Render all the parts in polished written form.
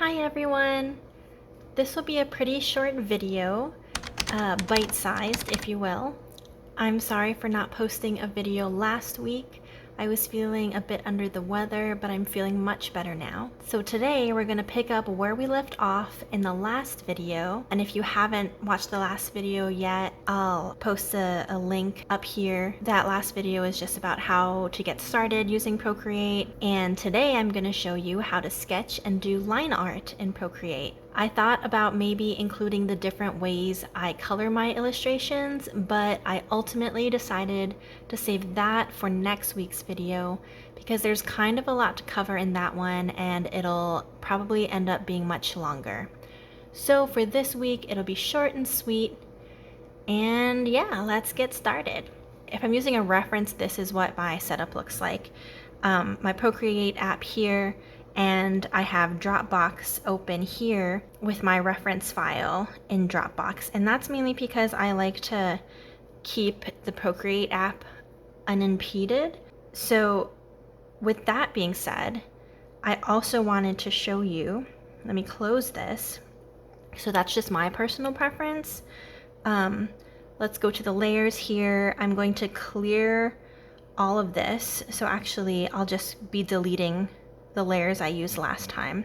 Hi everyone! This will be a pretty short video, bite-sized if you will. I'm sorry for not posting a video last week. I was feeling a bit under the weather, but I'm feeling much better now. So today we're going to pick up where we left off in the last video. And if you haven't watched the last video yet, I'll post a link up here. That last video is just about how to get started using Procreate. And today I'm going to show you how to sketch and do line art in Procreate. I thought about maybe including the different ways I color my illustrations, but I ultimately decided to save that for next week's video because there's kind of a lot to cover in that one and it'll probably end up being much longer. So for this week, it'll be short and sweet. And yeah, let's get started. If I'm using a reference, this is what my setup looks like. My Procreate app here, and I have Dropbox open here with my reference file in Dropbox. And that's mainly because I like to keep the Procreate app unimpeded. So with that being said, I also wanted to show you, let me close this. So that's just my personal preference. Let's go to the layers here. I'm going to clear all of this. So actually I'll just be deleting the layers I used last time.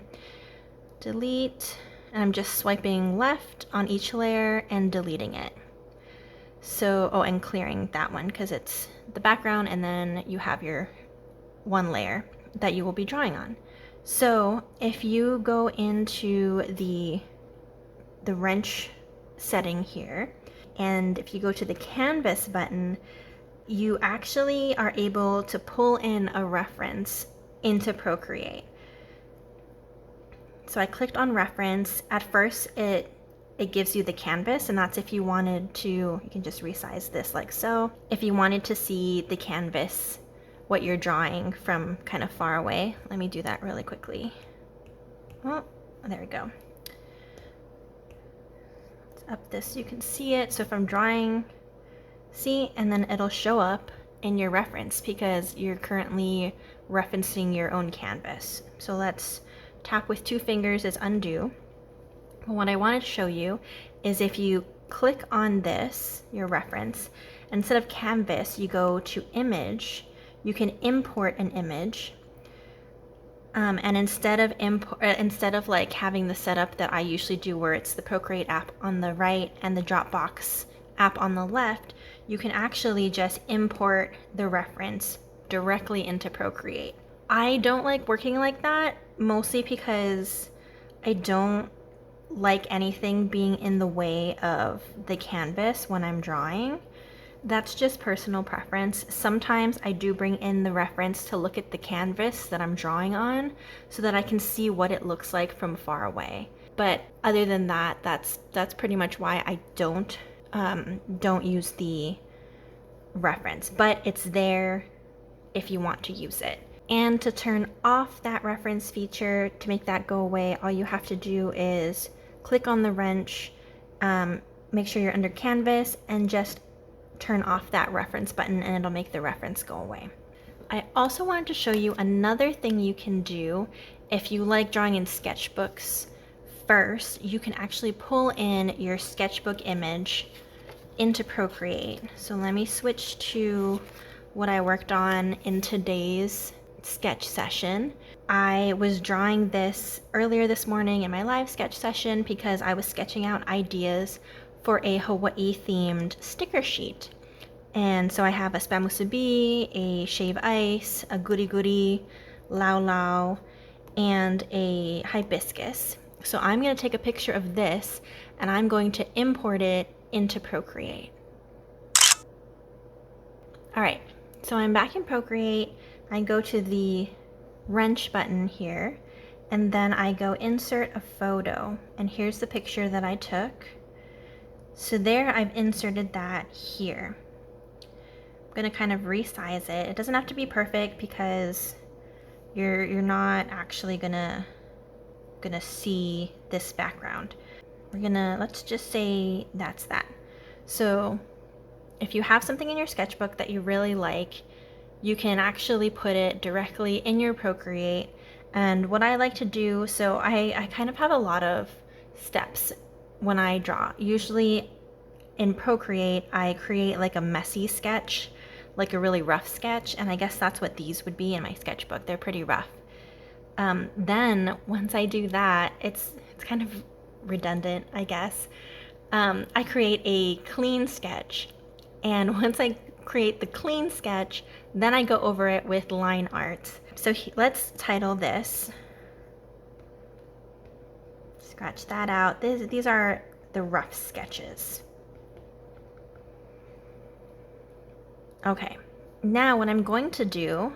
Delete, and I'm just swiping left on each layer and deleting it. So, oh, and clearing that one because it's the background, and then you have your one layer that you will be drawing on. So if you go into the wrench setting here, and if you go to the canvas button, you actually are able to pull in a reference into Procreate. So I clicked on reference. At first it gives you the canvas, and that's if you wanted to, you can just resize this like so. If you wanted to see the canvas, what you're drawing from kind of far away. Let me do that really quickly. Oh, there we go. Let's up this so you can see it. So if I'm drawing, see, and then it'll show up in your reference because you're currently referencing your own canvas. So let's tap with two fingers is undo. What I wanted to show you is if you click on this, your reference, instead of canvas, you go to image, you can import an image. And instead of like having the setup that I usually do where it's the Procreate app on the right and the Dropbox app on the left, you can actually just import the reference directly into Procreate. I don't like working like that, mostly because I don't like anything being in the way of the canvas when I'm drawing. That's just personal preference. Sometimes I do bring in the reference to look at the canvas that I'm drawing on so that I can see what it looks like from far away. But other than that, that's pretty much why I don't use the reference, but it's there if you want to use it. And to turn off that reference feature, to make that go away, all you have to do is click on the wrench, make sure you're under canvas, and just turn off that reference button and it'll make the reference go away. I also wanted to show you another thing you can do if you like drawing in sketchbooks first. You can actually pull in your sketchbook image into Procreate. So let me switch to what I worked on in today's sketch session. I was drawing this earlier this morning in my live sketch session because I was sketching out ideas for a Hawaii themed sticker sheet. And so I have a spam musubi, a shave ice, a goody goody, lau lau, and a hibiscus. So I'm going to take a picture of this and I'm going to import it into Procreate. Alright, so I'm back in Procreate. I go to the wrench button here, and then I go insert a photo, and here's the picture that I took. So there I've inserted that here. I'm going to kind of resize it. It doesn't have to be perfect because you're not actually gonna see this background. Let's just say that's that. So if you have something in your sketchbook that you really like, you can actually put it directly in your Procreate And what I like to do, so I kind of have a lot of steps when I draw. Usually in Procreate, I create like a messy sketch, like a really rough sketch, and I guess that's what these would be in my sketchbook. They're pretty rough. Then once I do that, it's kind of redundant, I guess. I create a clean sketch, and once I create the clean sketch, then I go over it with line art. So let's title this. Scratch that out. These are the rough sketches. Okay, now what I'm going to do,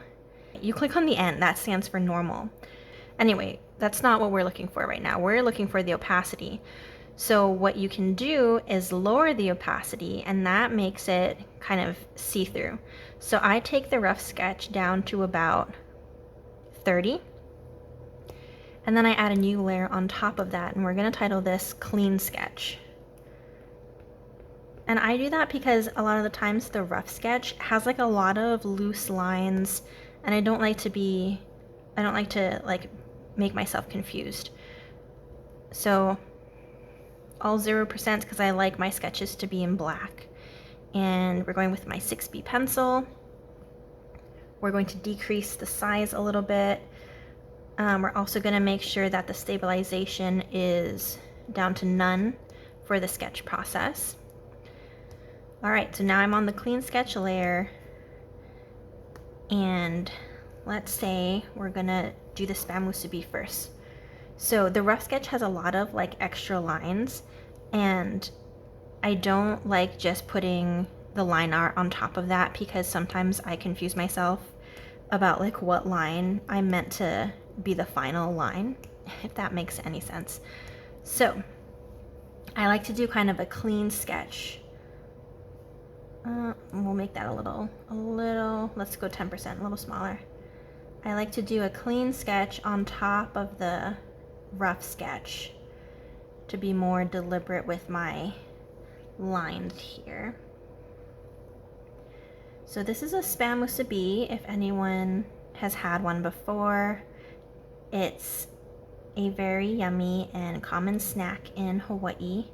you click on the N, that stands for normal. Anyway, that's not what we're looking for right now. We're looking for the opacity. So what you can do is lower the opacity, and that makes it kind of see-through. So I take the rough sketch down to about 30, and then I add a new layer on top of that, and we're going to title this clean sketch. And I do that because a lot of the times the rough sketch has like a lot of loose lines, and I don't like to like make myself confused. So all 0% because I like my sketches to be in black. And we're going with my 6B pencil. We're going to decrease the size a little bit. We're also going to make sure that the stabilization is down to none for the sketch process. All right, so now I'm on the clean sketch layer, and let's say we're gonna do the spam musubi first. So the rough sketch has a lot of like extra lines, and I don't like just putting the line art on top of that because sometimes I confuse myself about like what line I meant to be the final line, if that makes any sense. So I like to do kind of a clean sketch. We'll make that a little, let's go 10%, a little smaller. I like to do a clean sketch on top of the rough sketch to be more deliberate with my lines here. So this is a spam musubi, if anyone has had one before. It's a very yummy and common snack in Hawaii.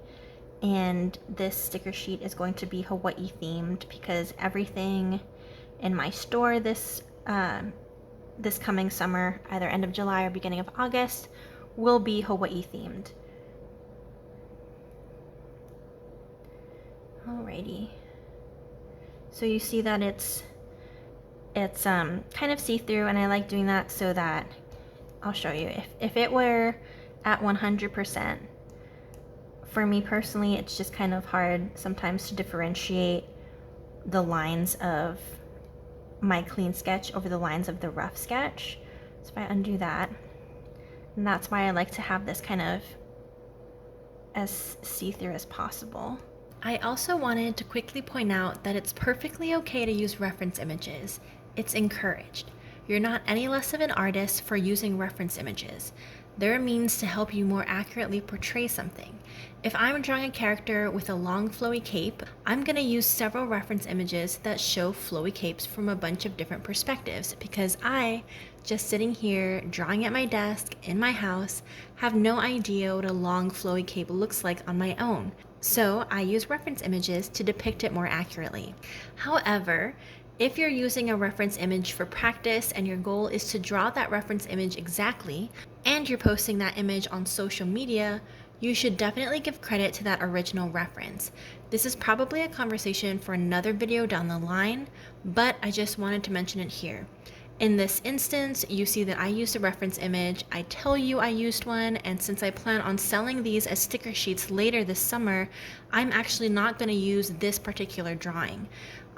And this sticker sheet is going to be Hawaii themed because everything in my store this coming summer, either end of July or beginning of August, will be Hawaii themed. Alrighty. So you see that it's kind of see-through, and I like doing that so that I'll show you. If it were at 100%, for me personally, it's just kind of hard sometimes to differentiate the lines of my clean sketch over the lines of the rough sketch. So if I undo that, and that's why I like to have this kind of as see-through as possible. I also wanted to quickly point out that it's perfectly okay to use reference images. It's encouraged. You're not any less of an artist for using reference images. They're a means to help you more accurately portray something. If I'm drawing a character with a long flowy cape, I'm going to use several reference images that show flowy capes from a bunch of different perspectives because I, just sitting here drawing at my desk in my house, have no idea what a long flowy cape looks like on my own. So I use reference images to depict it more accurately. However, if you're using a reference image for practice and your goal is to draw that reference image exactly, and you're posting that image on social media, you should definitely give credit to that original reference. This is probably a conversation for another video down the line, but I just wanted to mention it here. In this instance, you see that I used a reference image, I tell you I used one, and since I plan on selling these as sticker sheets later this summer, I'm actually not going to use this particular drawing.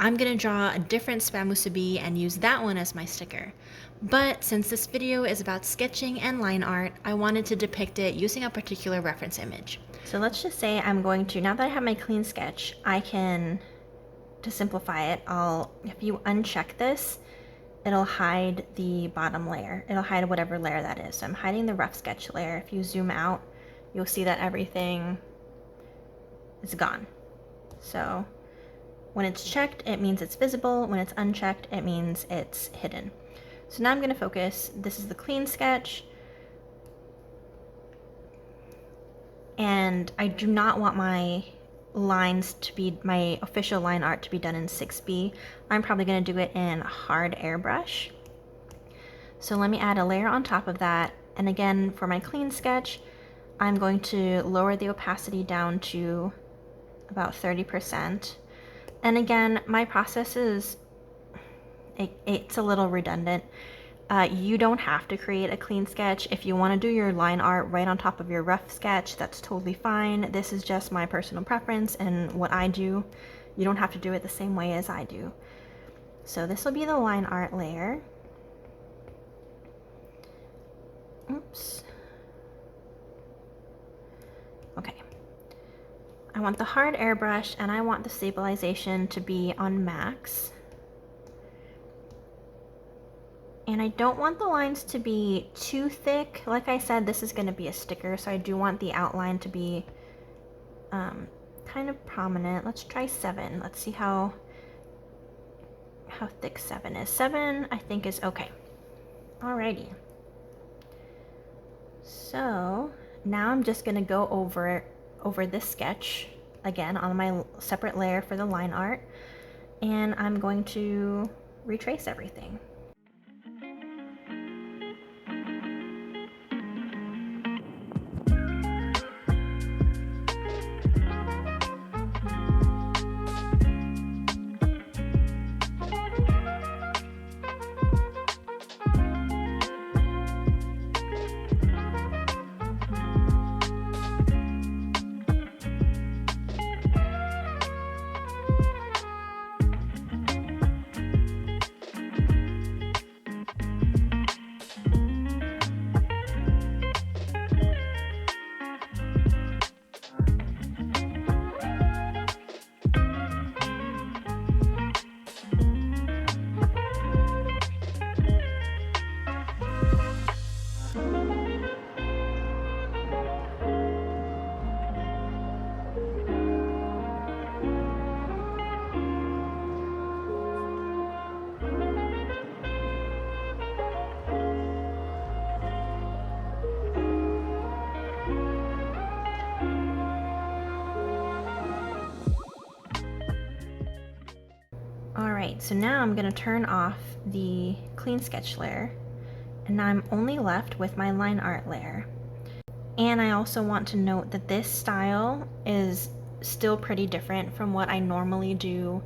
I'm going to draw a different spam musubi and use that one as my sticker. But since this video is about sketching and line art, I wanted to depict it using a particular reference image. So let's just say I'm going to, now that I have my clean sketch, I can, to simplify it, if you uncheck this, it'll hide the bottom layer. It'll hide whatever layer that is. So I'm hiding the rough sketch layer. If you zoom out, you'll see that everything is gone. So when it's checked, it means it's visible. When it's unchecked, it means it's hidden. So now I'm going to focus. This is the clean sketch. And I do not want my lines to be, my official line art to be done in 6B. I'm probably going to do it in hard airbrush. So let me add a layer on top of that. And again, for my clean sketch, I'm going to lower the opacity down to about 30%. And again, my process is, it's a little redundant. You don't have to create a clean sketch. If you want to do your line art right on top of your rough sketch, that's totally fine. This is just my personal preference and what I do. You don't have to do it the same way as I do. So this will be the line art layer. Oops. Okay. I want the hard airbrush and I want the stabilization to be on max. And I don't want the lines to be too thick. Like I said, this is going to be a sticker, so I do want the outline to be kind of prominent. Let's try 7. Let's see how thick 7 is. 7, I think, is okay. Alrighty. So now I'm just going to go over this sketch again on my separate layer for the line art, and I'm going to retrace everything. Alright, so now I'm going to turn off the clean sketch layer, and now I'm only left with my line art layer. And I also want to note that this style is still pretty different from what I normally do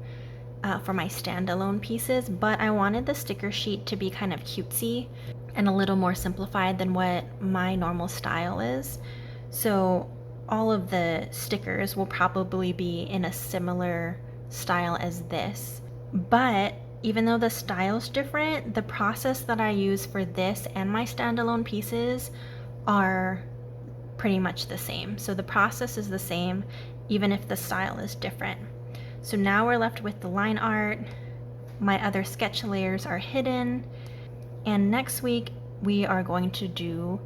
for my standalone pieces, but I wanted the sticker sheet to be kind of cutesy and a little more simplified than what my normal style is. So all of the stickers will probably be in a similar style as this. But even though the style's different, the process that I use for this and my standalone pieces are pretty much the same. So the process is the same, even if the style is different. So now we're left with the line art. My other sketch layers are hidden. And next week, we are going to do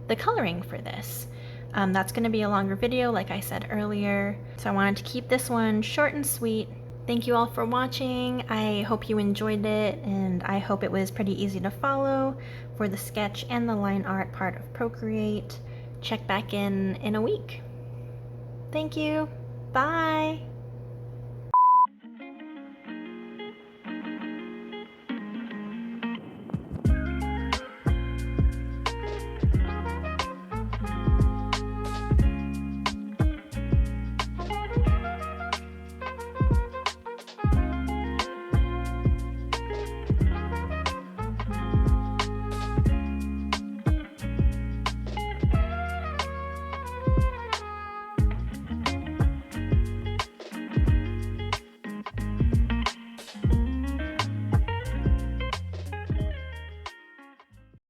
the coloring for this. That's going to be a longer video, like I said earlier. So I wanted to keep this one short and sweet. Thank you all for watching. I hope you enjoyed it, and I hope it was pretty easy to follow for the sketch and the line art part of Procreate. Check back in a week. Thank you. Bye.